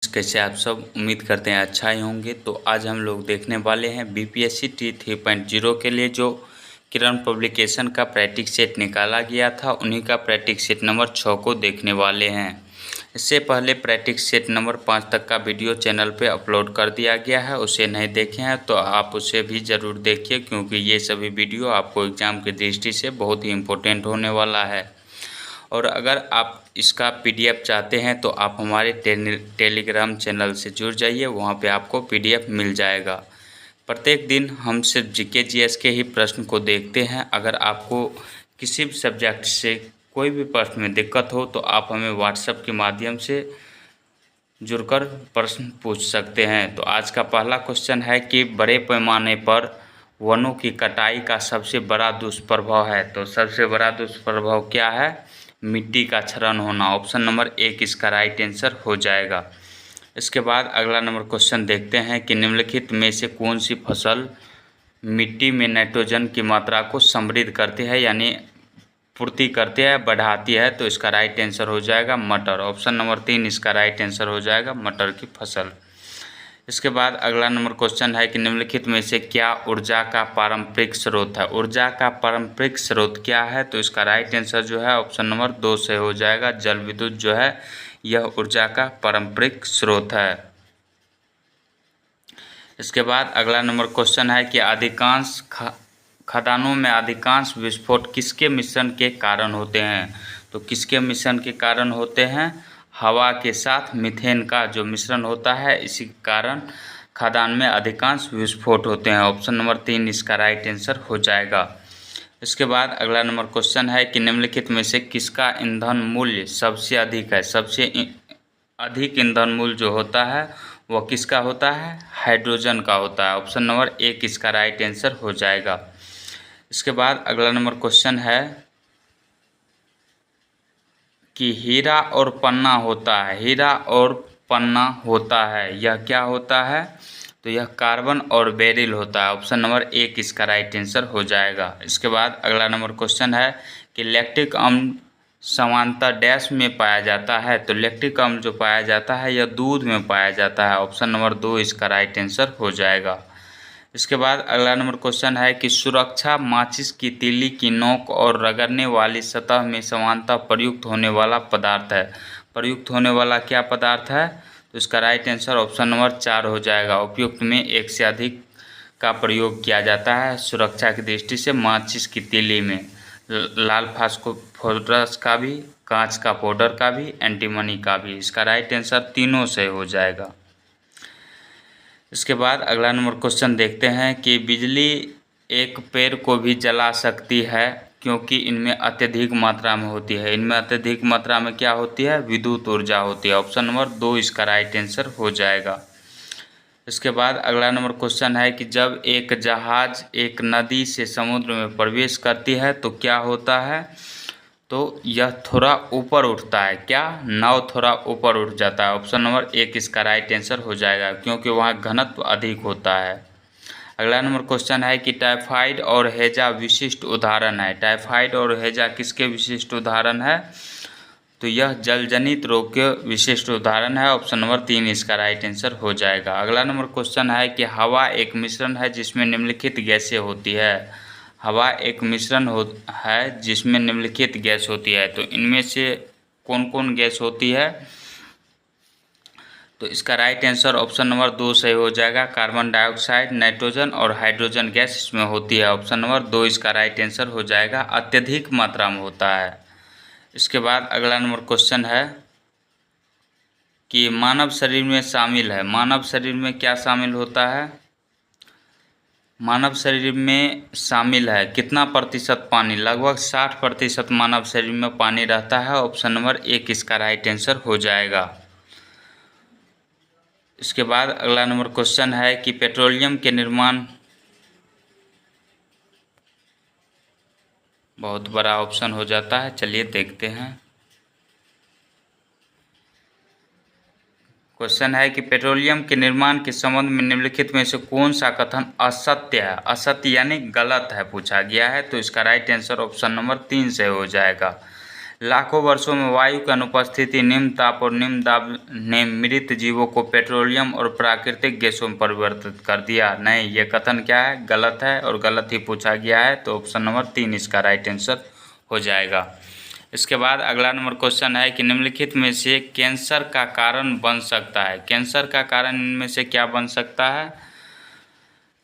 कैसे आप सब उम्मीद करते हैं अच्छा ही होंगे। तो आज हम लोग देखने वाले हैं बीपीएससी टी 3.0 के लिए जो किरण पब्लिकेशन का प्रैक्टिस सेट निकाला गया था, उन्हीं का प्रैक्टिस सेट नंबर 6 को देखने वाले हैं। इससे पहले प्रैक्टिस सेट नंबर 5 तक का वीडियो चैनल पे अपलोड कर दिया गया है, उसे नहीं देखे हैं तो आप उसे भी ज़रूर देखिए, क्योंकि ये सभी वीडियो आपको एग्ज़ाम की दृष्टि से बहुत ही इम्पोर्टेंट होने वाला है। और अगर आप इसका पीडीएफ चाहते हैं तो आप हमारे टेलीग्राम चैनल से जुड़ जाइए, वहाँ पे आपको पीडीएफ मिल जाएगा। प्रत्येक दिन हम सिर्फ जीके जीएस के ही प्रश्न को देखते हैं। अगर आपको किसी भी सब्जेक्ट से कोई भी प्रश्न में दिक्कत हो तो आप हमें व्हाट्सएप के माध्यम से जुड़कर प्रश्न पूछ सकते हैं। तो आज का पहला क्वेश्चन है कि बड़े पैमाने पर वनों की कटाई का सबसे बड़ा दुष्प्रभाव है। तो सबसे बड़ा दुष्प्रभाव क्या है? मिट्टी का क्षरण होना। ऑप्शन नंबर 1 इसका राइट आंसर हो जाएगा। इसके बाद अगला नंबर क्वेश्चन देखते हैं कि निम्नलिखित में से कौन सी फसल मिट्टी में नाइट्रोजन की मात्रा को समृद्ध करती है, यानी पूर्ति करती है, बढ़ाती है। तो इसका राइट आंसर हो जाएगा मटर। ऑप्शन नंबर 3 इसका राइट आंसर हो जाएगा, मटर की फसल। इसके बाद अगला नंबर क्वेश्चन है कि निम्नलिखित में से क्या ऊर्जा का पारंपरिक स्रोत है? ऊर्जा का पारंपरिक स्रोत क्या है? तो इसका राइट आंसर जो है ऑप्शन नंबर 2 से हो जाएगा। जल विद्युत जो है यह ऊर्जा का पारंपरिक स्रोत है। इसके बाद अगला नंबर क्वेश्चन है कि अधिकांश खदानों में अधिकांश विस्फोट किसके मिश्रण के कारण होते हैं? तो किसके मिश्रण के कारण होते हैं? हवा के साथ मीथेन का जो मिश्रण होता है, इसी कारण खदान में अधिकांश विस्फोट होते हैं। ऑप्शन नंबर 3 इसका राइट आंसर हो जाएगा। इसके बाद अगला नंबर क्वेश्चन है कि निम्नलिखित में से किसका ईंधन मूल्य सबसे अधिक है? सबसे अधिक ईंधन मूल्य जो होता है वह किसका होता है? हाइड्रोजन का होता है। ऑप्शन नंबर 1 इसका राइट आंसर हो जाएगा। इसके बाद अगला नंबर क्वेश्चन है कि हीरा और पन्ना होता है, हीरा और पन्ना होता है, यह क्या होता है? तो यह कार्बन और बेरिल होता है। ऑप्शन नंबर 1 इसका राइट आंसर हो जाएगा। इसके बाद अगला नंबर क्वेश्चन है कि लैक्टिक अम्ल समानता डैश में पाया जाता है। तो लैक्टिक अम्ल जो पाया जाता है यह दूध में पाया जाता है। ऑप्शन नंबर 2 इसका राइट आंसर हो जाएगा। इसके बाद अगला नंबर क्वेश्चन है कि सुरक्षा माचिस की तीली की नोक और रगड़ने वाली सतह में समानता प्रयुक्त होने वाला पदार्थ है। प्रयुक्त होने वाला क्या पदार्थ है? तो इसका राइट आंसर ऑप्शन नंबर 4 हो जाएगा। उपयुक्त में एक से अधिक का प्रयोग किया जाता है सुरक्षा की दृष्टि से माचिस की तीली में, लाल फास्फोरस का भी, कांच का पाउडर का भी, एंटीमनी का भी। इसका राइट आंसर तीनों से हो जाएगा। इसके बाद अगला नंबर क्वेश्चन देखते हैं कि बिजली एक पेड़ को भी जला सकती है क्योंकि इनमें अत्यधिक मात्रा में होती है। इनमें अत्यधिक मात्रा में क्या होती है? विद्युत ऊर्जा होती है। ऑप्शन नंबर 2 इसका राइट आंसर हो जाएगा। इसके बाद अगला नंबर क्वेश्चन है कि जब एक जहाज एक नदी से समुद्र में प्रवेश करती है तो क्या होता है? तो यह थोड़ा ऊपर उठता है। क्या? नाव थोड़ा ऊपर उठ जाता है। ऑप्शन नंबर 1 इसका राइट आंसर हो जाएगा, क्योंकि वहाँ घनत्व अधिक होता है। अगला नंबर क्वेश्चन है कि टाइफाइड और हैजा विशिष्ट उदाहरण है। टाइफाइड और हैजा किसके विशिष्ट उदाहरण है? तो यह जलजनित रोग के विशिष्ट उदाहरण है। ऑप्शन नंबर 3 इसका राइट आंसर हो जाएगा। अगला नंबर क्वेश्चन है कि हवा एक मिश्रण है जिसमें निम्नलिखित गैसें होती है। हवा एक मिश्रण है जिसमें निम्नलिखित गैस होती है। तो इनमें से कौन कौन गैस होती है? तो इसका राइट आंसर ऑप्शन नंबर 2 सही हो जाएगा। कार्बन डाइऑक्साइड, नाइट्रोजन और हाइड्रोजन गैस इसमें होती है। ऑप्शन नंबर 2 इसका राइट आंसर हो जाएगा। अत्यधिक मात्रा में होता है। इसके बाद अगला नंबर क्वेश्चन है कि मानव शरीर में शामिल है। मानव शरीर में क्या शामिल होता है? मानव शरीर में शामिल है कितना प्रतिशत पानी? लगभग 60% मानव शरीर में पानी रहता है। ऑप्शन नंबर 1 इसका राइट आंसर हो जाएगा। इसके बाद अगला नंबर क्वेश्चन है कि पेट्रोलियम के निर्माण, बहुत बड़ा ऑप्शन हो जाता है, चलिए देखते हैं। क्वेश्चन है कि पेट्रोलियम के निर्माण के संबंध में निम्नलिखित में से कौन सा कथन असत्य है? असत्य यानी गलत है पूछा गया है। तो इसका राइट आंसर ऑप्शन नंबर 3 से हो जाएगा। लाखों वर्षों में वायु की अनुपस्थिति, निम्न ताप और निम्न दाब ने मृत जीवों को पेट्रोलियम और प्राकृतिक गैसों में परिवर्तित कर दिया। नहीं, ये कथन क्या है? गलत है और गलत ही पूछा गया है। तो ऑप्शन नंबर 3 इसका राइट आंसर हो जाएगा। इसके बाद अगला नंबर क्वेश्चन है कि निम्नलिखित में से कैंसर का कारण बन सकता है। कैंसर का कारण इनमें से क्या बन सकता है?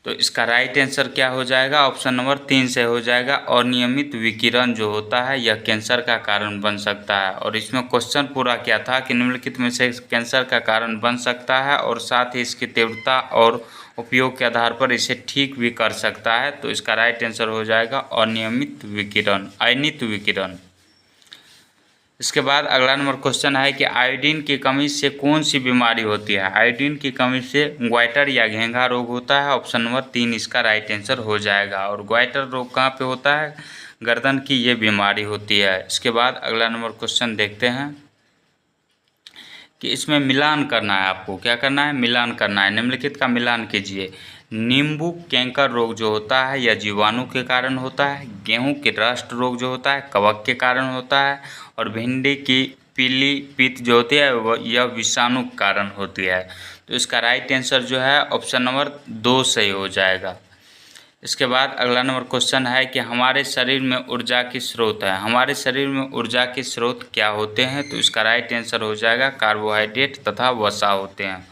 तो इसका राइट आंसर क्या हो जाएगा? ऑप्शन नंबर 3 से हो जाएगा। अनियमित विकिरण जो होता है यह कैंसर का कारण बन सकता है। और इसमें क्वेश्चन पूरा क्या था कि निम्नलिखित में से कैंसर का कारण बन सकता है और साथ ही इसकी तीव्रता और उपयोग के आधार पर इसे ठीक भी कर सकता है। तो इसका राइट आंसर हो जाएगा अनियमित विकिरण, अनित विकिरण। इसके बाद अगला नंबर क्वेश्चन है कि आयोडीन की कमी से कौन सी बीमारी होती है? आयोडीन की कमी से ग्वाइटर या घेंघा रोग होता है। ऑप्शन नंबर 3 इसका राइट आंसर हो जाएगा। और ग्वाइटर रोग कहाँ पे होता है? गर्दन की ये बीमारी होती है। इसके बाद अगला नंबर क्वेश्चन देखते हैं कि इसमें मिलान करना है। आपको क्या करना है? मिलान करना है। निम्नलिखित का मिलान कीजिए। नींबू कैंकर रोग जो होता है यह जीवाणु के कारण होता है। गेहूं के रस्ट रोग जो होता है कवक के कारण होता है। और भिंडी की पीली पित्त जो होती है यह विषाणु के कारण होती है। तो इसका राइट आंसर जो है ऑप्शन नंबर 2 सही हो जाएगा। इसके बाद अगला नंबर क्वेश्चन है कि हमारे शरीर में ऊर्जा की स्रोत है। हमारे शरीर में ऊर्जा के स्रोत क्या होते हैं? तो इसका राइट आंसर हो जाएगा कार्बोहाइड्रेट तथा वसा होते हैं।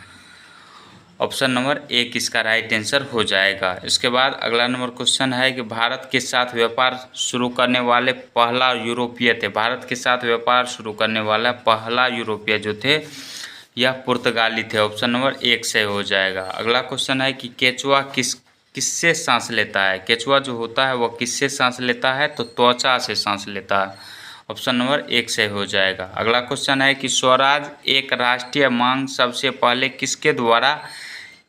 ऑप्शन नंबर 1 इसका राइट आंसर हो जाएगा। इसके बाद अगला नंबर क्वेश्चन है कि भारत के साथ व्यापार शुरू करने वाले पहला यूरोपीय थे। भारत के साथ व्यापार शुरू करने वाला पहला यूरोपीय जो थे यह पुर्तगाली थे। ऑप्शन नंबर 1 से हो जाएगा। अगला क्वेश्चन है कि केचुआ किससे सांस लेता है? केचुआ जो होता है वह किससे सांस लेता है? तो त्वचा से सांस लेता है। ऑप्शन नंबर 1 से हो जाएगा। अगला क्वेश्चन है कि स्वराज एक राष्ट्रीय मांग सबसे पहले किसके द्वारा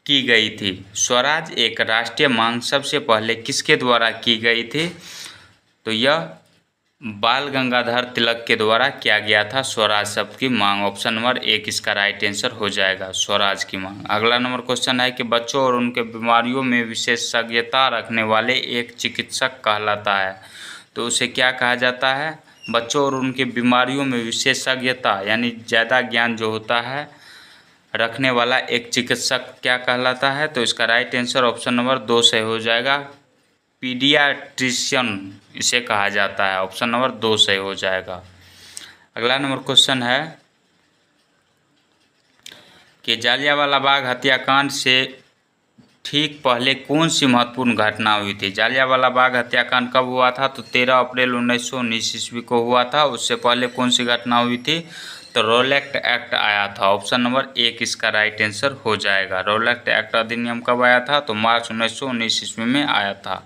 की गई थी? स्वराज एक राष्ट्रीय मांग सबसे पहले किसके द्वारा की गई थी? तो यह बाल गंगाधर तिलक के द्वारा किया गया था स्वराज शब्द की मांग। ऑप्शन नंबर 1 इसका राइट आंसर हो जाएगा, स्वराज की मांग। अगला नंबर क्वेश्चन है कि बच्चों और उनके बीमारियों में विशेषज्ञता रखने वाले एक चिकित्सक कहलाता है। तो उसे क्या कहा जाता है? बच्चों और उनके बीमारियों में विशेषज्ञता यानी ज़्यादा ज्ञान जो होता है रखने वाला एक चिकित्सक क्या कहलाता है? तो इसका राइट आंसर ऑप्शन नंबर 2 से हो जाएगा, पीडियाट्रिशियन इसे कहा जाता है। ऑप्शन नंबर 2 से हो जाएगा। अगला नंबर क्वेश्चन है कि जालियांवाला बाग हत्याकांड से ठीक पहले कौन सी महत्वपूर्ण घटना हुई थी? जालियांवाला बाग हत्याकांड कब हुआ था? तो 13 अप्रैल 1919 ईस्वी को हुआ था। उससे पहले कौन सी घटना हुई थी? तो रोलेक्ट एक्ट आया था। ऑप्शन नंबर 1 इसका राइट आंसर हो जाएगा। रोलेक्ट एक्ट अधिनियम कब आया था? तो मार्च 1919 ईस्वी में आया था।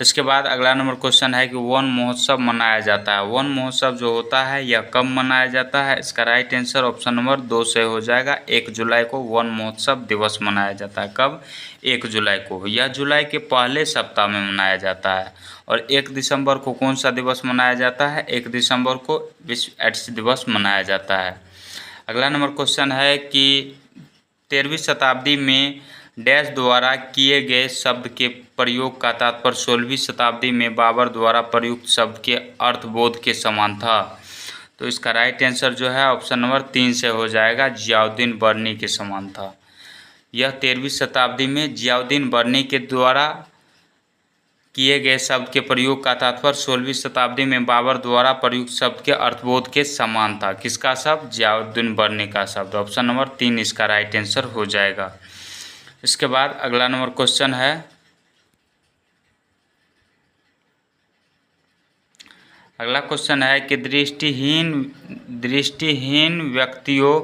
इसके बाद अगला नंबर क्वेश्चन है कि वन महोत्सव मनाया जाता है। वन महोत्सव जो होता है यह कब मनाया जाता है? इसका राइट आंसर ऑप्शन नंबर 2 से हो जाएगा। 1 जुलाई को वन महोत्सव दिवस मनाया जाता है। कब? 1 जुलाई को। यह जुलाई के पहले सप्ताह में मनाया जाता है। और 1 दिसंबर को कौन सा दिवस मनाया जाता है? 1 दिसंबर को विश्व एड्स दिवस मनाया जाता है। अगला नंबर क्वेश्चन है कि 13वीं शताब्दी में डैश द्वारा किए गए शब्द के प्रयोग का तात्पर्य 16वीं शताब्दी में बाबर द्वारा प्रयुक्त शब्द के अर्थबोध के समान था। तो इसका राइट आंसर जो है ऑप्शन नंबर 3 से हो जाएगा, जियाउद्दीन बर्नी के समान था। यह 13वीं शताब्दी में जियाउद्दीन बर्नी के द्वारा किए गए शब्द के प्रयोग का तात्पर्य 16वीं शताब्दी में बाबर द्वारा प्रयुक्त शब्द के अर्थबोध के समान था। किसका शब्द? जियाउद्दीन बर्नी का शब्द। ऑप्शन नंबर 3 इसका राइट आंसर हो जाएगा। इसके बाद अगला नंबर क्वेश्चन है कि दृष्टिहीन व्यक्तियों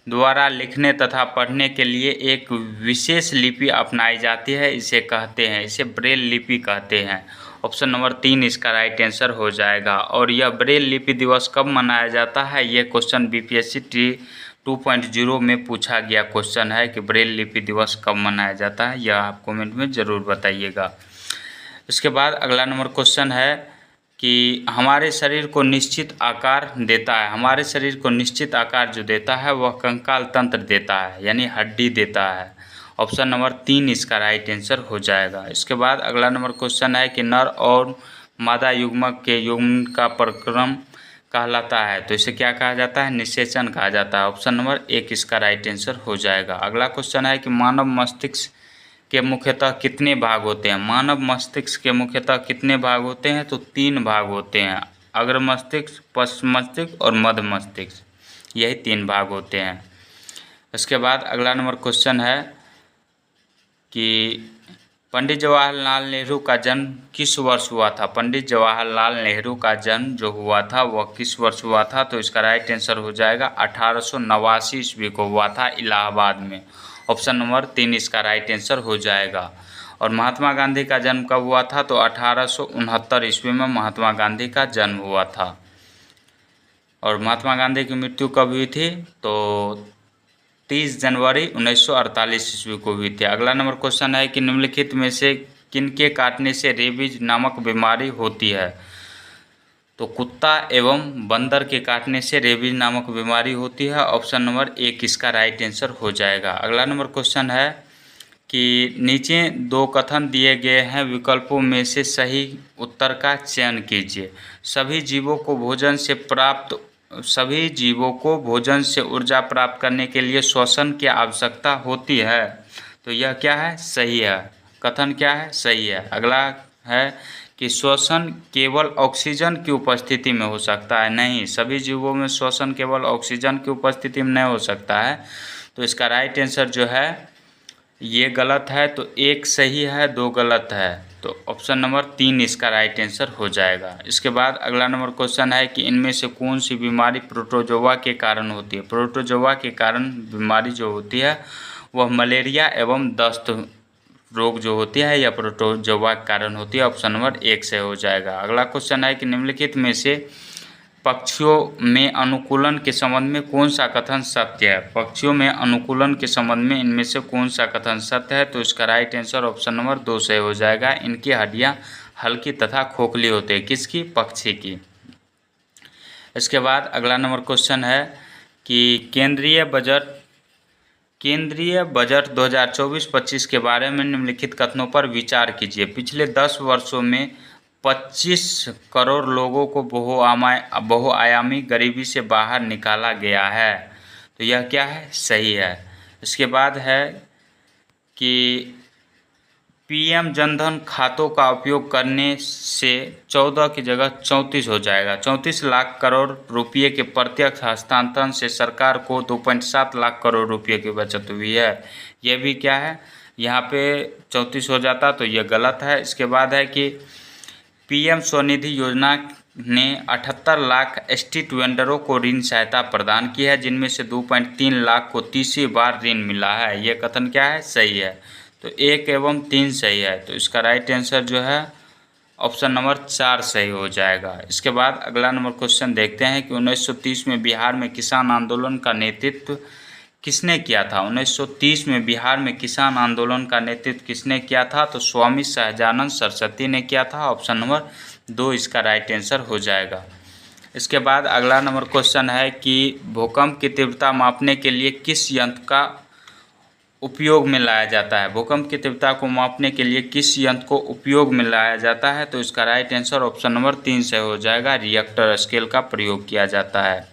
द्वारा लिखने तथा पढ़ने के लिए एक विशेष लिपि अपनाई जाती है, इसे ब्रेल लिपि कहते हैं। ऑप्शन नंबर 3 इसका राइट आंसर हो जाएगा। और यह ब्रेल लिपि दिवस कब मनाया जाता है? यह क्वेश्चन बीपीएससी 2.0 में पूछा गया क्वेश्चन है कि ब्रेल लिपि दिवस कब मनाया जाता है। यह आप कमेंट में ज़रूर बताइएगा। इसके बाद अगला नंबर क्वेश्चन है कि हमारे शरीर को निश्चित आकार देता है। हमारे शरीर को निश्चित आकार जो देता है वह कंकाल तंत्र देता है, यानी हड्डी देता है। ऑप्शन नंबर 3 इसका राइट आंसर हो जाएगा। इसके बाद अगला नंबर क्वेश्चन है कि नर और मादा युग्मक के युग्मन का प्रक्रम कहलाता है, तो इसे क्या कहा जाता है, निषेचन कहा जाता है। ऑप्शन नंबर 1 इसका राइट आंसर हो जाएगा। अगला क्वेश्चन है कि मानव मस्तिष्क के मुख्यतः कितने भाग होते हैं। मानव मस्तिष्क के मुख्यतः कितने भाग होते हैं, तो 3 भाग होते हैं, अग्र मस्तिष्क, पश्च मस्तिष्क और मध्य मस्तिष्क, यही 3 भाग होते हैं। इसके बाद अगला नंबर क्वेश्चन है कि पंडित जवाहरलाल नेहरू का जन्म किस वर्ष हुआ था। पंडित जवाहरलाल नेहरू का जन्म जो हुआ था वह किस वर्ष हुआ था, तो इसका राइट आंसर हो जाएगा 1889 ईस्वी को हुआ था, इलाहाबाद में। ऑप्शन नंबर 3 इसका राइट आंसर हो जाएगा। और महात्मा गांधी का जन्म कब हुआ था, तो 1869 ईस्वी में महात्मा गांधी का जन्म हुआ था। और महात्मा गांधी की मृत्यु कब हुई थी, तो 30 जनवरी 1948 ईस्वी को हुई थी। अगला नंबर क्वेश्चन है कि निम्नलिखित में से किनके काटने से रेबीज नामक बीमारी होती है। तो कुत्ता एवं बंदर के काटने से रेबीज नामक बीमारी होती है। ऑप्शन नंबर 1 इसका राइट आंसर हो जाएगा। अगला नंबर क्वेश्चन है कि नीचे 2 कथन दिए गए हैं, विकल्पों में से सही उत्तर का चयन कीजिए। सभी जीवों को भोजन से ऊर्जा प्राप्त करने के लिए श्वसन की आवश्यकता होती है। तो यह क्या है, सही है। कथन क्या है, सही है। अगला है कि श्वसन केवल ऑक्सीजन की उपस्थिति में हो सकता है। नहीं, सभी जीवों में श्वसन केवल ऑक्सीजन की उपस्थिति में नहीं हो सकता है। तो इसका राइट आंसर जो है ये गलत है, तो 1 सही है, 2 गलत है, तो ऑप्शन नंबर 3 इसका राइट आंसर हो जाएगा। इसके बाद अगला नंबर क्वेश्चन है कि इनमें से कौन सी बीमारी प्रोटोजोआ के कारण होती है। प्रोटोजोआ के कारण बीमारी जो होती है वह मलेरिया एवं दस्त रोग जो होती है यह प्रोटोजोआ के कारण होती है। ऑप्शन नंबर 1 से हो जाएगा। अगला क्वेश्चन है कि निम्नलिखित में से पक्षियों में अनुकूलन के संबंध में कौन सा कथन सत्य है। पक्षियों में अनुकूलन के संबंध में इनमें से कौन सा कथन सत्य है, तो इसका राइट आंसर ऑप्शन नंबर 2 से हो जाएगा। इनकी हड्डियां हल्की तथा खोखली होती है, किसकी, पक्षी की। इसके बाद अगला नंबर क्वेश्चन है कि केंद्रीय बजट 2024-25 के बारे में निम्नलिखित कथनों पर विचार कीजिए। पिछले 10 वर्षों में 25 करोड़ लोगों को बहुआयामी गरीबी से बाहर निकाला गया है। तो यह क्या है, सही है। इसके बाद है कि पीएम जनधन खातों का उपयोग करने से 14 की जगह 34 हो जाएगा। 34 लाख करोड़ रुपये के प्रत्यक्ष हस्तांतरण से सरकार को 2.7 लाख करोड़ रुपये की बचत हुई है। यह भी क्या है, यहाँ पे 34 हो जाता तो यह गलत है। इसके बाद है कि पीएम स्वनिधि योजना ने 78 लाख स्ट्रीट वेंडरों को ऋण सहायता प्रदान की है, जिनमें से 2.3 लाख को तीसरी बार ऋण मिला है। यह कथन क्या है, सही है। तो 1 एवं 3 सही है, तो इसका राइट आंसर जो है ऑप्शन नंबर 4 सही हो जाएगा। इसके बाद अगला नंबर क्वेश्चन देखते हैं कि 1930 में बिहार में किसान आंदोलन का नेतृत्व किसने किया था। 1930 में बिहार में किसान आंदोलन का नेतृत्व किसने किया था, तो स्वामी सहजानंद सरस्वती ने किया था। ऑप्शन नंबर 2 इसका राइट आंसर हो जाएगा। इसके बाद अगला नंबर क्वेश्चन है कि भूकंप की तीव्रता मापने के लिए किस यंत्र का उपयोग में लाया जाता है। भूकंप की तीव्रता को मापने के लिए किस यंत्र को उपयोग में लाया जाता है, तो इसका राइट आंसर ऑप्शन नंबर 3 से हो जाएगा। रिएक्टर स्केल का प्रयोग किया जाता है।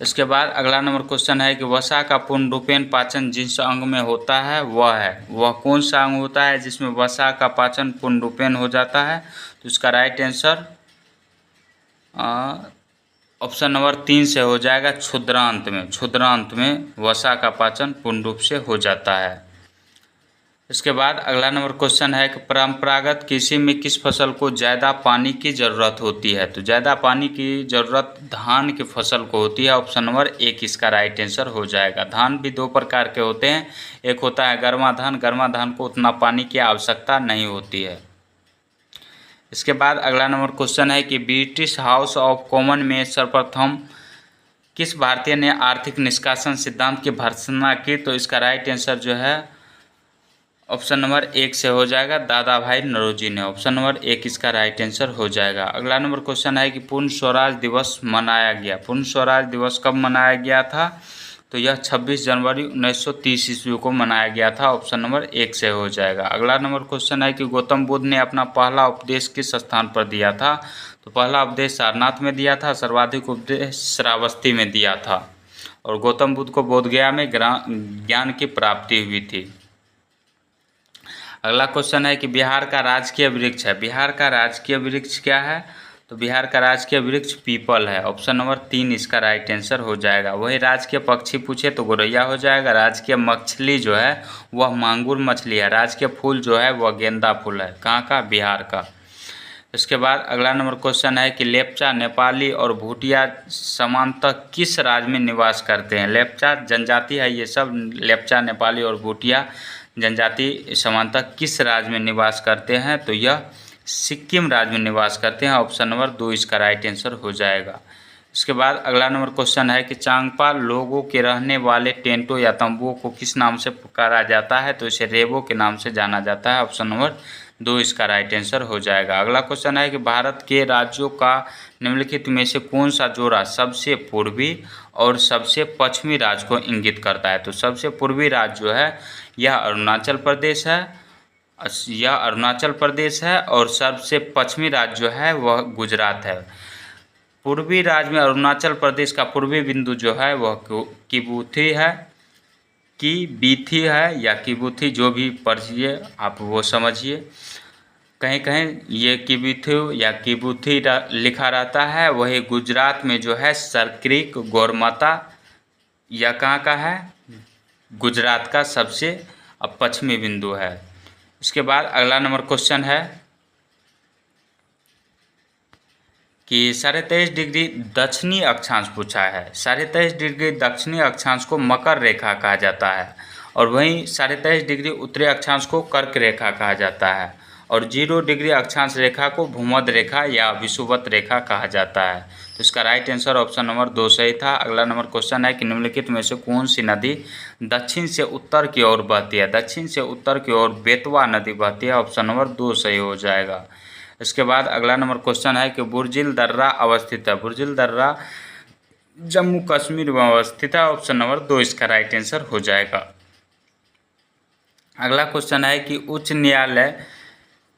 इसके बाद अगला नंबर क्वेश्चन है कि वसा का पूर्ण रूपेण पाचन जिस अंग में होता है वह कौन सा अंग होता है जिसमें वसा का पाचन पूर्ण रूपेण हो जाता है, तो इसका राइट आंसर ऑप्शन नंबर 3 से हो जाएगा। क्षुद्रांत में वसा का पाचन पूर्ण रूप से हो जाता है। इसके बाद अगला नंबर क्वेश्चन है कि परंपरागत कृषि में किस फसल को ज़्यादा पानी की ज़रूरत होती है, तो ज़्यादा पानी की ज़रूरत धान की फसल को होती है। ऑप्शन नंबर 1 इसका राइट आंसर हो जाएगा। धान भी 2 प्रकार के होते हैं, एक होता है गर्मा धान को उतना पानी की आवश्यकता नहीं होती है। इसके बाद अगला नंबर क्वेश्चन है कि ब्रिटिश हाउस ऑफ कॉमन में सर्वप्रथम किस भारतीय ने आर्थिक निष्कासन सिद्धांत की भर्त्सना की, तो इसका राइट आंसर जो है ऑप्शन नंबर 1 से हो जाएगा। दादा भाई नौरोजी ने। ऑप्शन नंबर 1 इसका राइट आंसर हो जाएगा। अगला नंबर क्वेश्चन है कि पूर्ण स्वराज दिवस मनाया गया। पूर्ण स्वराज दिवस कब मनाया गया था, तो यह 26 जनवरी 1930 ईस्वी को मनाया गया था। ऑप्शन नंबर 1 से हो जाएगा। अगला नंबर क्वेश्चन है कि गौतम बुद्ध ने अपना पहला उपदेश किस स्थान पर दिया था, तो पहला उपदेश सारनाथ में दिया था, सर्वाधिक उपदेश श्रावस्ती में दिया था, और गौतम बुद्ध को बोधगया में ज्ञान की प्राप्ति हुई थी। अगला क्वेश्चन है कि बिहार का राजकीय वृक्ष है। बिहार का राजकीय वृक्ष क्या है? तो बिहार का राजकीय वृक्ष पीपल है। ऑप्शन नंबर 3 इसका राइट आंसर हो जाएगा। वही राजकीय पक्षी पूछे तो गौरैया हो जाएगा। राजकीय मछली जो है वह मांगुर मछली है। राजकीय फूल जो है वह गेंदा फूल है। कहाँ का? बिहार का। इसके बाद अगला नंबर क्वेश्चन है कि लेप्चा, नेपाली और भूटिया समानतः किस राज्य में निवास करते हैं? लेप्चा जनजाति है ये सब। लेप्चा, नेपाली और भूटिया जनजाति समानतः किस राज्य में निवास करते हैं? तो यह सिक्किम राज्य में निवास करते हैं। ऑप्शन नंबर 2 इसका राइट आंसर हो जाएगा। इसके बाद अगला नंबर क्वेश्चन है कि चांगपा लोगों के रहने वाले टेंटों या तंबुओं को किस नाम से पुकारा जाता है? तो इसे रेबो के नाम से जाना जाता है। ऑप्शन नंबर 2 इसका राइट आंसर हो जाएगा। अगला क्वेश्चन है कि भारत के राज्यों का निम्नलिखित में से कौन सा जोड़ा सबसे पूर्वी और सबसे पश्चिमी राज्य को इंगित करता है? तो सबसे पूर्वी राज्य जो है यह अरुणाचल प्रदेश है, और सबसे पश्चिमी राज्य जो है वह गुजरात है। पूर्वी राज्य में अरुणाचल प्रदेश का पूर्वी बिंदु जो है वह किबूथी है, या किबूथी, जो भी पढ़िए आप वो समझिए। कहीं कहीं ये किबूथी या किबूथी लिखा रहता है। वही गुजरात में जो है सरक्रिक, गौरमाता, यह कहाँ का है? गुजरात का सबसे पश्चिमी बिंदु है। इसके बाद अगला नंबर क्वेश्चन है कि 23.5 डिग्री दक्षिणी अक्षांश पूछा है। 23.5 डिग्री दक्षिणी अक्षांश को मकर रेखा कहा जाता है, और वहीं 23.5 डिग्री उत्तरी अक्षांश को कर्क रेखा कहा जाता है, और 0 डिग्री अक्षांश रेखा को भूमध्य रेखा या विषुवत रेखा कहा जाता है। तो इसका राइट आंसर ऑप्शन नंबर 2 सही था। अगला नंबर क्वेश्चन है कि निम्नलिखित में से कौन सी नदी दक्षिण से उत्तर की ओर बहती है? दक्षिण से उत्तर की ओर बेतवा नदी बहती है। ऑप्शन नंबर 2 सही हो जाएगा। इसके बाद अगला नंबर क्वेश्चन है कि बुर्जिल दर्रा अवस्थित है। बुर्जिल दर्रा जम्मू कश्मीर में अवस्थित है। ऑप्शन नंबर 2 इसका राइट आंसर हो जाएगा। अगला क्वेश्चन है कि उच्च न्यायालय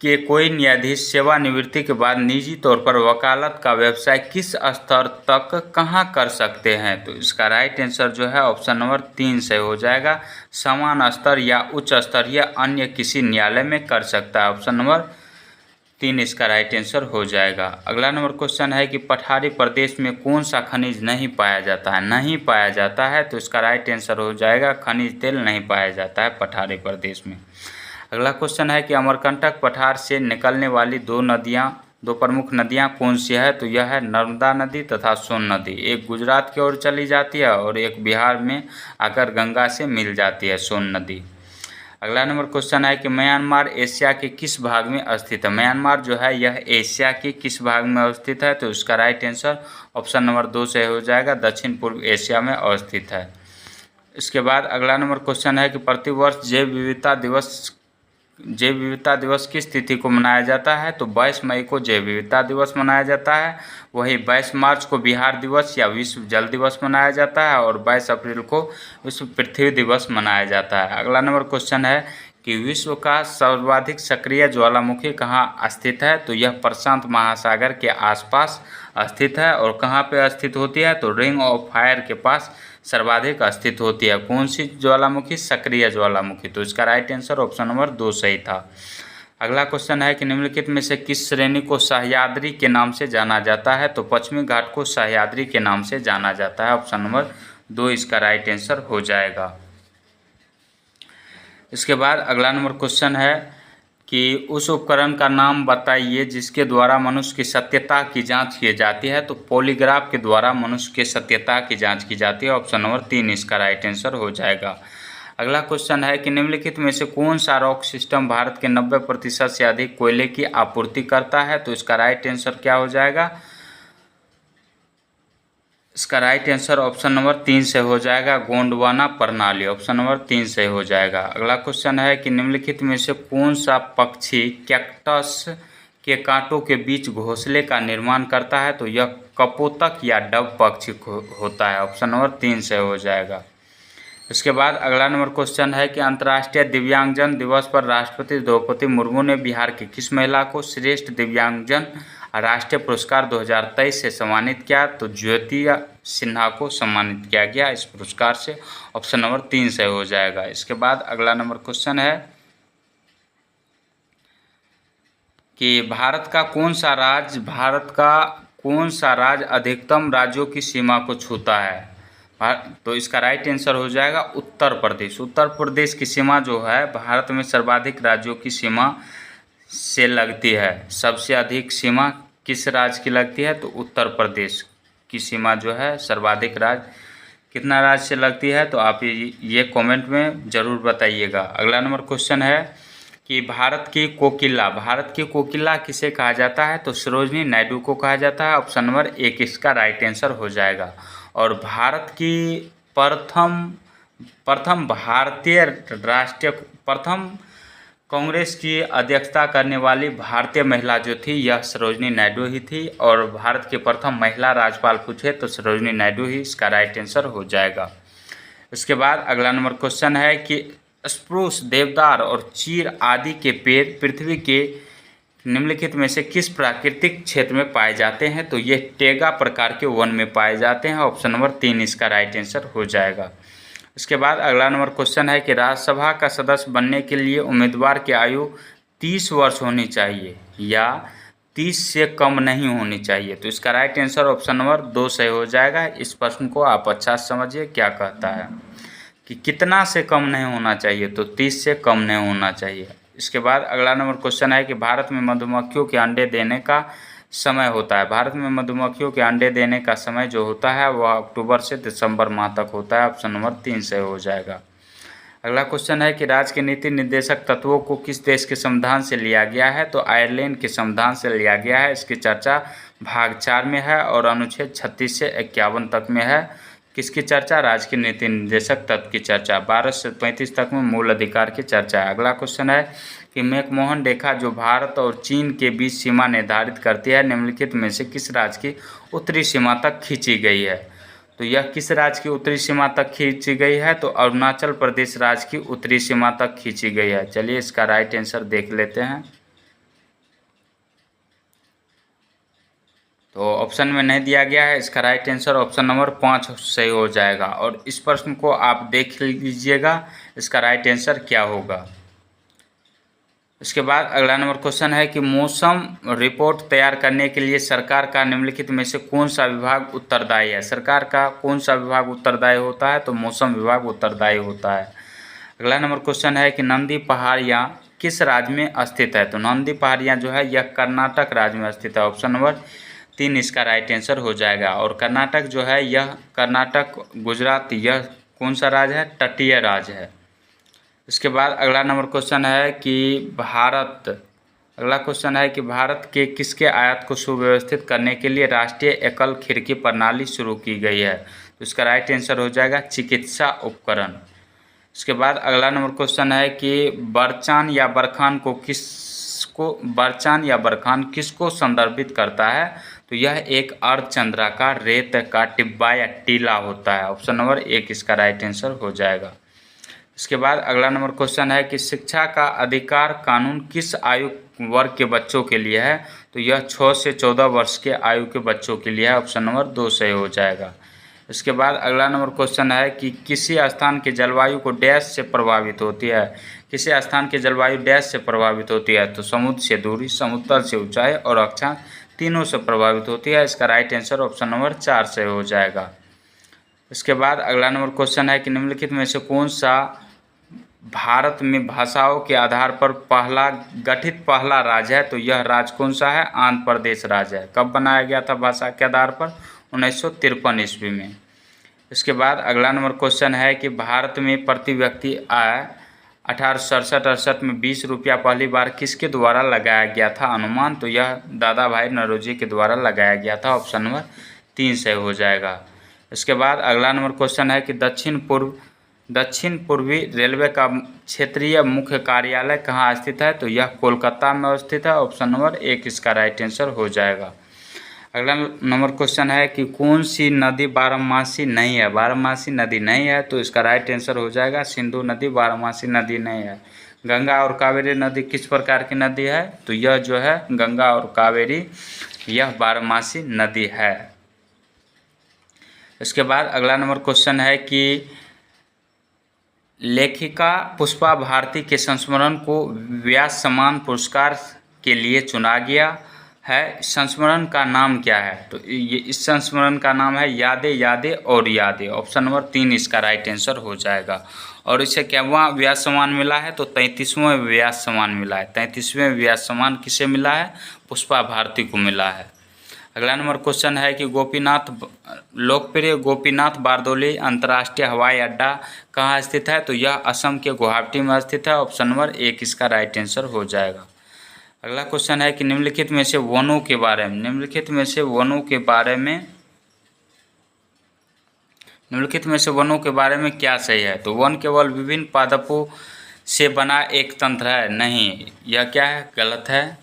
के कोई न्यायाधीश सेवानिवृत्ति के बाद निजी तौर पर वकालत का व्यवसाय किस स्तर तक कहाँ कर सकते हैं? तो इसका राइट आंसर जो है ऑप्शन नंबर 3 से हो जाएगा। समान स्तर या उच्च स्तर या अन्य किसी न्यायालय में कर सकता है। ऑप्शन नंबर 3 इसका राइट आंसर हो जाएगा। अगला नंबर क्वेश्चन है कि पठारी प्रदेश में कौन सा खनिज नहीं पाया जाता है? नहीं पाया जाता है, तो इसका राइट आंसर हो जाएगा खनिज तेल नहीं पाया जाता है पठारी प्रदेश में। अगला क्वेश्चन है कि अमरकंटक पठार से निकलने वाली दो प्रमुख नदियां कौन सी है? तो यह है नर्मदा नदी तथा सोन नदी। एक गुजरात की ओर चली जाती है और एक बिहार में आकर गंगा से मिल जाती है, सोन नदी। अगला नंबर क्वेश्चन है कि म्यांमार एशिया के किस भाग में स्थित है? म्यांमार जो है यह एशिया के किस भाग में अवस्थित है? तो इसका राइट आंसर ऑप्शन नंबर 2 से हो जाएगा। दक्षिण पूर्व एशिया में अवस्थित है। इसके बाद अगला नंबर क्वेश्चन है कि प्रतिवर्ष जैव विविधता दिवस किस तिथि को मनाया जाता है? तो 22 मई को जैव विविधता दिवस मनाया जाता है। वही 22 मार्च को बिहार दिवस या विश्व जल दिवस मनाया जाता है, और 22 अप्रैल को विश्व पृथ्वी दिवस मनाया जाता है। अगला नंबर क्वेश्चन है कि विश्व का सर्वाधिक सक्रिय ज्वालामुखी कहाँ स्थित है? तो यह प्रशांत महासागर के आसपास स्थित है। और कहाँ पे स्थित होती है? तो रिंग ऑफ फायर के पास सर्वाधिक स्थित होती है। कौन सी ज्वालामुखी? सक्रिय ज्वालामुखी। तो इसका राइट आंसर ऑप्शन नंबर 2 सही था। अगला क्वेश्चन है कि निम्नलिखित में से किस श्रेणी को सह्याद्री के नाम से जाना जाता है? तो पश्चिमी घाट को सह्याद्री के नाम से जाना जाता है। ऑप्शन नंबर 2 इसका राइट आंसर हो जाएगा। इसके बाद अगला नंबर क्वेश्चन है कि उस उपकरण का नाम बताइए जिसके द्वारा मनुष्य की सत्यता की जांच की जाती है। तो पॉलीग्राफ के द्वारा मनुष्य की सत्यता की जांच की जाती है। ऑप्शन नंबर 3 इसका राइट आंसर हो जाएगा। अगला क्वेश्चन है कि निम्नलिखित में से कौन सा रॉक सिस्टम भारत के 90% से अधिक कोयले की आपूर्ति करता है? तो इसका राइट आंसर क्या हो जाएगा? इसका राइट आंसर ऑप्शन नंबर 3 से हो जाएगा, गोंडवाना प्रणाली। ऑप्शन नंबर 3 से हो जाएगा। अगला क्वेश्चन है कि निम्नलिखित में से कौन सा पक्षी कैक्टस के कांटों के बीच घोंसले का निर्माण करता है? तो यह कपोतक या डव पक्षी होता है। ऑप्शन नंबर 3 से हो जाएगा। इसके बाद अगला नंबर क्वेश्चन है कि अंतर्राष्ट्रीय दिव्यांगजन दिवस पर राष्ट्रपति द्रौपदी मुर्मू ने बिहार की किस महिला को श्रेष्ठ दिव्यांगजन राष्ट्रीय पुरस्कार 2023 से सम्मानित किया, तो ज्योति सिन्हा को सम्मानित किया गया इस पुरस्कार से। ऑप्शन नंबर 3 सही हो जाएगा। इसके बाद अगला नंबर क्वेश्चन है कि भारत का कौन सा राज्य अधिकतम राज्यों की सीमा को छूता है? तो इसका राइट आंसर हो जाएगा उत्तर प्रदेश। उत्तर प्रदेश की सीमा जो है भारत में सर्वाधिक राज्यों की सीमा से लगती है। सबसे अधिक सीमा किस राज्य की लगती है? तो उत्तर प्रदेश की सीमा जो है सर्वाधिक राज्य कितना राज्य से लगती है? तो आप ये कमेंट में ज़रूर बताइएगा। अगला नंबर क्वेश्चन है कि भारत की कोकिला किसे कहा जाता है? तो सरोजिनी नायडू को कहा जाता है। ऑप्शन नंबर 1 इसका राइट आंसर हो जाएगा। और भारत की प्रथम कांग्रेस की अध्यक्षता करने वाली भारतीय महिला जो थी यह सरोजिनी नायडू ही थी। और भारत के प्रथम महिला राज्यपाल पूछे तो सरोजिनी नायडू ही इसका राइट आंसर हो जाएगा। इसके बाद अगला नंबर क्वेश्चन है कि स्प्रूस, देवदार और चीड़ आदि के पेड़ पृथ्वी के निम्नलिखित में से किस प्राकृतिक क्षेत्र में पाए जाते हैं? तो ये टेगा प्रकार के वन में पाए जाते हैं। ऑप्शन नंबर 3 इसका राइट आंसर हो जाएगा। इसके बाद अगला नंबर क्वेश्चन है कि राज्यसभा का सदस्य बनने के लिए उम्मीदवार की आयु 30 वर्ष होनी चाहिए या 30 से कम नहीं होनी चाहिए? तो इसका राइट आंसर ऑप्शन नंबर 2 सही हो जाएगा। इस प्रश्न को आप अच्छा समझिए क्या कहता है कि कितना से कम नहीं होना चाहिए? तो 30 से कम नहीं होना चाहिए। इसके बाद अगला नंबर क्वेश्चन है कि भारत में मधुमक्खियों के अंडे देने का समय होता है। भारत में मधुमक्खियों के अंडे देने का समय जो होता है वह अक्टूबर से दिसंबर माह तक होता है। ऑप्शन नंबर 3 सही हो जाएगा। अगला क्वेश्चन है कि राज्य के नीति निर्देशक तत्वों को किस देश के संविधान से लिया गया है? तो आयरलैंड के संविधान से लिया गया है। इसकी चर्चा भाग 4 में है और अनुच्छेद 36 से 51 तक में है। किसकी चर्चा? राज्य के नीति निर्देशक तत्व की चर्चा। 12 से 35 तक में मूल अधिकार की चर्चा है। अगला क्वेश्चन है कि मैकमोहन रेखा जो भारत और चीन के बीच सीमा निर्धारित करती है निम्नलिखित में से किस राज्य की उत्तरी सीमा तक खींची गई है? तो यह किस राज्य की उत्तरी सीमा तक खींची गई है? तो अरुणाचल प्रदेश राज्य की उत्तरी सीमा तक खींची गई है। चलिए इसका राइट आंसर देख लेते हैं। तो ऑप्शन में नहीं दिया गया है। इसका राइट आंसर ऑप्शन नंबर 5 सही हो जाएगा। और इस प्रश्न को आप देख लीजिएगा इसका राइट आंसर क्या होगा। इसके बाद अगला नंबर क्वेश्चन है कि मौसम रिपोर्ट तैयार करने के लिए सरकार का निम्नलिखित में से कौन सा विभाग उत्तरदायी है? सरकार का कौन सा विभाग उत्तरदायी होता है? तो मौसम विभाग उत्तरदायी होता है। अगला नंबर क्वेश्चन है कि नंदी पहाड़ियाँ किस राज्य में स्थित है? तो नंदी पहाड़ियाँ जो है यह कर्नाटक राज्य में स्थित है। ऑप्शन नंबर 3 इसका राइट आंसर हो जाएगा। और कर्नाटक जो है यह कर्नाटक, गुजरात, यह कौन सा राज्य है? तटीय राज्य है। इसके बाद अगला नंबर क्वेश्चन है कि भारत के किसके आयात को सुव्यवस्थित करने के लिए राष्ट्रीय एकल खिड़की प्रणाली शुरू की गई है? तो इसका राइट आंसर हो जाएगा चिकित्सा उपकरण। इसके बाद अगला नंबर क्वेश्चन है कि बरचान या बरखान किसको संदर्भित करता है? तो यह एक अर्धचंद्राकार रेत का टिब्बा या टीला होता है। ऑप्शन नंबर 1 इसका राइट आंसर हो जाएगा। इसके बाद अगला नंबर क्वेश्चन है कि शिक्षा का अधिकार कानून किस आयु वर्ग के बच्चों के लिए है? तो यह 6 से 14 वर्ष के आयु के बच्चों के लिए है। ऑप्शन नंबर 2 सही हो जाएगा। इसके बाद अगला नंबर क्वेश्चन है कि किसी स्थान की जलवायु को डैश से प्रभावित होती है? किसी स्थान की जलवायु डैश से प्रभावित होती है? तो समुद्र से दूरी, समुद्र तल से ऊंचाई और अक्षांश तीनों से प्रभावित होती है। इसका राइट आंसर ऑप्शन नंबर 4 से हो जाएगा। इसके बाद अगला नंबर क्वेश्चन है कि निम्नलिखित में से कौन सा भारत में भाषाओं के आधार पर पहला राज्य है? तो यह राज्य कौन सा है? आंध्र प्रदेश राज्य है। कब बनाया गया था भाषा के आधार पर? 1953 ईस्वी में। इसके बाद अगला नंबर क्वेश्चन है कि भारत में प्रति व्यक्ति आय 1867-68 में 20 रुपया पहली बार किसके द्वारा लगाया गया था अनुमान? तो यह दादा भाई नौरोजी के द्वारा लगाया गया था। ऑप्शन नंबर 3 सही हो जाएगा। इसके बाद अगला नंबर क्वेश्चन है कि दक्षिण पूर्वी रेलवे का क्षेत्रीय मुख्य कार्यालय कहाँ स्थित है? तो यह कोलकाता में स्थित है। ऑप्शन नंबर 1 इसका राइट आंसर हो जाएगा। अगला नंबर क्वेश्चन है कि कौन सी नदी बारहमासी नहीं है? बारहमासी नदी नहीं है तो इसका राइट आंसर हो जाएगा सिंधु नदी बारहमासी नदी नहीं है। गंगा और कावेरी नदी किस प्रकार की नदी है? तो यह जो है गंगा और कावेरी यह बारहमासी नदी है। इसके बाद अगला नंबर क्वेश्चन है कि लेखिका पुष्पा भारती के संस्मरण को व्यास सम्मान पुरस्कार के लिए चुना गया है। संस्मरण का नाम क्या है? तो ये इस संस्मरण का नाम है यादें यादें और यादें। ऑप्शन नंबर 3 इसका राइट आंसर हो जाएगा। और इसे क्या व्यास सम्मान मिला है? तो 33वां व्यास सम्मान मिला है। 33वें व्यास सम्मान किसे मिला है? पुष्पा भारती को मिला है। अगला नंबर क्वेश्चन है कि लोकप्रिय गोपीनाथ बारदोली अंतर्राष्ट्रीय हवाई अड्डा कहाँ स्थित है? तो यह असम के गुवाहाटी में स्थित है। ऑप्शन नंबर 1 इसका राइट आंसर हो जाएगा। अगला क्वेश्चन है कि निम्नलिखित में से वनों के बारे में क्या सही है? तो वन केवल विभिन्न पादपों से बना एक तंत्र है। नहीं, यह क्या है? गलत है।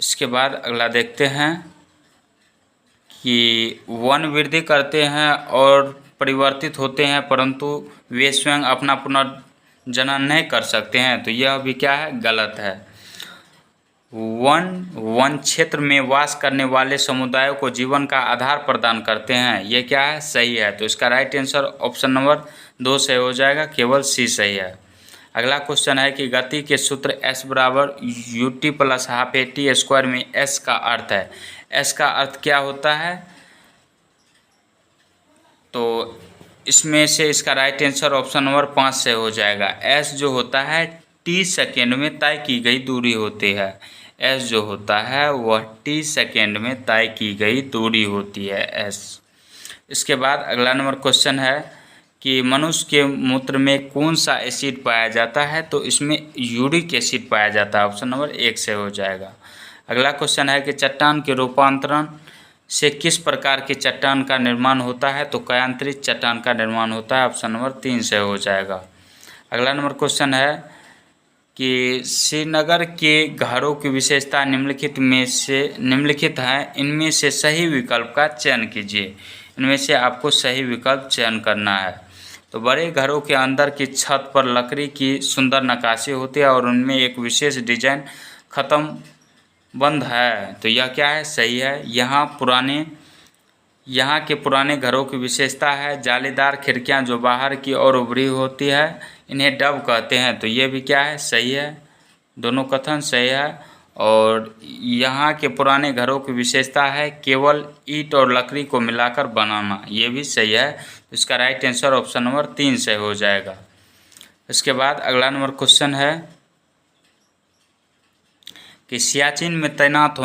इसके बाद अगला देखते हैं कि वन वृद्धि करते हैं और परिवर्तित होते हैं, परंतु वे स्वयं अपना पुनर्जनन नहीं कर सकते हैं। तो यह भी क्या है? गलत है। वन क्षेत्र में वास करने वाले समुदायों को जीवन का आधार प्रदान करते हैं। ये क्या है? सही है। तो इसका राइट आंसर ऑप्शन नंबर 2 से हो जाएगा, केवल सी सही है। अगला क्वेश्चन है कि गति के सूत्र S बराबर ut plus half AT square में S का अर्थ है। S का अर्थ क्या होता है? तो इसमें से इसका राइट आंसर ऑप्शन नंबर 5 से हो जाएगा। S जो होता है t सेकेंड में तय की गई दूरी होती है। S जो होता है वह t सेकेंड में तय की गई दूरी होती है S। इसके बाद अगला नंबर क्वेश्चन है कि मनुष्य के मूत्र में कौन सा एसिड पाया जाता है? तो इसमें यूरिक एसिड पाया जाता है। ऑप्शन नंबर 1 से हो जाएगा। अगला क्वेश्चन है कि चट्टान के रूपांतरण से किस प्रकार की चट्टान का निर्माण होता है? तो कायांतरित चट्टान का निर्माण होता है। ऑप्शन नंबर 3 से हो जाएगा। अगला नंबर क्वेश्चन है कि श्रीनगर के घरों की विशेषता निम्नलिखित हैं, इनमें से सही विकल्प का चयन कीजिए। इनमें से आपको सही विकल्प चयन करना है। तो बड़े घरों के अंदर की छत पर लकड़ी की सुंदर नक्काशी होती है और उनमें एक विशेष डिजाइन खत्म बंद है। तो यह क्या है? सही है। यहाँ के पुराने घरों की विशेषता है जालीदार खिड़कियाँ जो बाहर की ओर उभरी होती है, इन्हें डब कहते हैं। तो ये भी क्या है? सही है। दोनों कथन सही है। और यहाँ के पुराने घरों की विशेषता है केवल ईंट और लकड़ी को मिलाकर बनाना। ये भी सही है। तो इसका राइट आंसर ऑप्शन नंबर 3 से हो जाएगा। इसके बाद अगला नंबर क्वेश्चन है कि सियाचिन में तैनात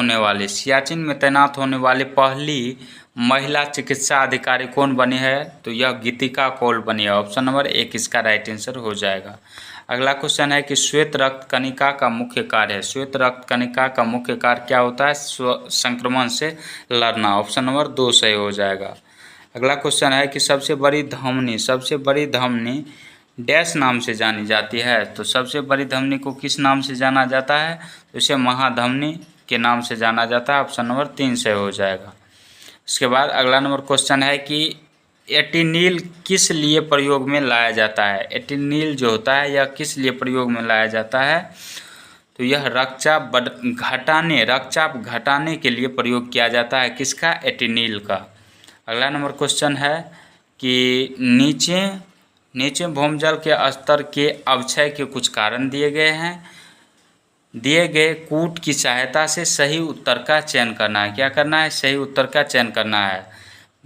होने वाली पहली महिला चिकित्सा अधिकारी कौन बनी है? तो यह गीतिका कौल बनी है। ऑप्शन नंबर 1 इसका राइट आंसर हो जाएगा। अगला क्वेश्चन है कि श्वेत रक्त कणिका का मुख्य कार्य है। श्वेत रक्त कणिका का मुख्य कार्य क्या होता है? संक्रमण से लड़ना। ऑप्शन नंबर 2 सही हो जाएगा। अगला क्वेश्चन है कि सबसे बड़ी धमनी डैश नाम से जानी जाती है। तो सबसे बड़ी धमनी को किस नाम से जाना जाता है? तो इसे महाधमनी के नाम से जाना जाता है। ऑप्शन नंबर 3 से हो जाएगा। इसके बाद अगला नंबर क्वेश्चन है कि एटिनिल किस लिए प्रयोग में लाया जाता है? एटिनिल जो होता है यह किस लिए प्रयोग में लाया जाता है? तो यह रक्तचाप घटाने के लिए प्रयोग किया जाता है। किसका? एटिनिल का। अगला नंबर क्वेश्चन है कि नीचे भूमजल के स्तर के अवक्षय के कुछ कारण दिए गए हैं। दिए गए कूट की सहायता से सही उत्तर का चयन करना है। क्या करना है? सही उत्तर का चयन करना है।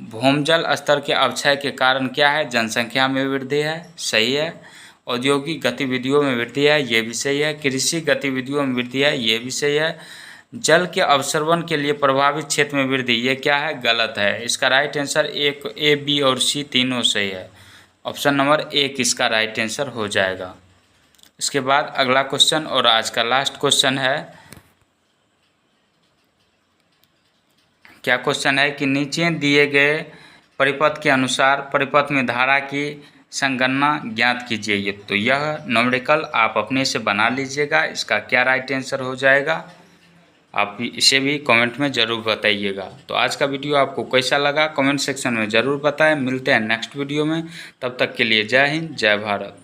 भूमजल स्तर के अवक्षय के कारण क्या है? जनसंख्या में वृद्धि है। सही है। औद्योगिक गतिविधियों में वृद्धि है। ये भी सही है। कृषि गतिविधियों में वृद्धि है। ये भी सही है। जल के अवसर्वन के लिए प्रभावित क्षेत्र में वृद्धि, ये क्या है? गलत है। इसका राइट आंसर ए, बी और सी तीनों सही है। ऑप्शन नंबर 1 इसका राइट आंसर हो जाएगा। इसके बाद अगला क्वेश्चन और आज का लास्ट क्वेश्चन है। क्या क्वेश्चन है कि नीचे दिए गए परिपथ के अनुसार परिपथ में धारा की संगणना ज्ञात कीजिए। तो यह न्यूमेरिकल आप अपने से बना लीजिएगा। इसका क्या राइट आंसर हो जाएगा? आप इसे भी कमेंट में ज़रूर बताइएगा। तो आज का वीडियो आपको कैसा लगा कमेंट सेक्शन में ज़रूर बताएं। मिलते हैं नेक्स्ट वीडियो में। तब तक के लिए जय हिंद, जय भारत।